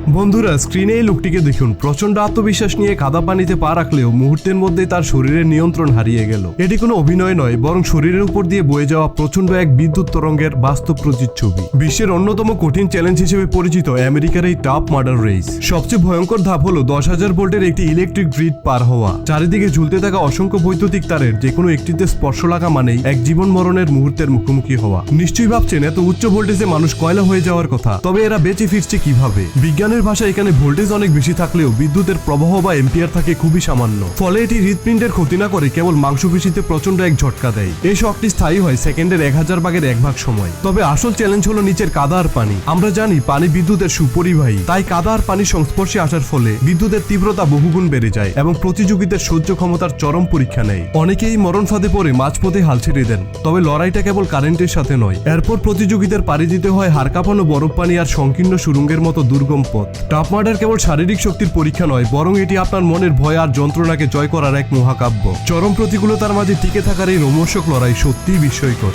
বন্ধুরা, স্ক্রিনে এই লোকটিকে দেখুন। প্রচন্ড আত্মবিশ্বাস নিয়ে কাদা পানিতে পা রাখলেও মুহূর্তের মধ্যেই তার শরীরের নিয়ন্ত্রণ হারিয়ে গেল। এটি কোনো অভিনয় নয়, বরং শরীরের উপর দিয়ে বয়ে যাওয়া প্রচন্ড এক বিদ্যুৎ তরঙ্গের বাস্তব প্রতিচ্ছবি। বিশ্বের অন্যতম কঠিন চ্যালেঞ্জ হিসেবে পরিচিত আমেরিকার এই টপ মডেল রেস সবচেয়ে ভয়ঙ্কর ধাপ হলো 10,000 ভোল্টের একটি ইলেকট্রিক গ্রিড পার হওয়া। চারিদিকে ঝুলতে থাকা অসংখ্য বৈদ্যুতিক তারের যে কোনো একটিতে স্পর্শ লাগা মানেই এক জীবন মরণের মুহূর্তের মুখোমুখি হওয়া। নিশ্চয়ই ভাবছেন এত উচ্চ ভোল্টেজে মানুষ কয়লা হয়ে যাওয়ার কথা, তবে এরা বেঁচে ফিরছে কিভাবে? বিজ্ঞানের ভাষায় এখানে ভোল্টেজ অনেক বেশি থাকলেও বিদ্যুতের প্রবাহ বা এম্পিয়ার থাকে খুবই সামান্য। ফলে এটি হৃৎপিণ্ডের ক্ষতি না করে কেবল মাংসপেশিতে প্রচন্ড এক ঝটকা দেয়। এই শকটি স্থায়ী হয় সেকেন্ডের 1000 ভাগের 1 ভাগ সময়। তবে আসল চ্যালেঞ্জ হলো নিচের কাদা আর পানি। আমরা জানি পানি বিদ্যুতের সুপরিবাহী, তাই কাদা আর পানির সংস্পর্শে আসার ফলে বিদ্যুতের তীব্রতা বহুগুণ বেড়ে যায় এবং প্রতিযোগিতার সহ্য ক্ষমতার চরম পরীক্ষা নেয়। অনেকেই মরণ ফাঁদে পড়ে মাঝপথে হাল ছেড়ে দেন। তবে লড়াইটা কেবল কারেন্টের সাথে নয়, এরপর প্রতিযোগিতার পাড়ি দিতে হয় হাড় কাঁপানো বরফ পানি আর সংকীর্ণ সুড়ঙ্গের মতো দুর্গম পথ। টপ মডেল কেবল শারীরিক শক্তির পরীক্ষা নয়, বরং এটি আপনার মনের ভয় আর যন্ত্রণাকে জয় করার এক মহাকাব্য। চরম প্রতিকূলতার মাঝে টিকে থাকার এই রোমহর্ষক লড়াই সত্যিই বিস্ময়কর।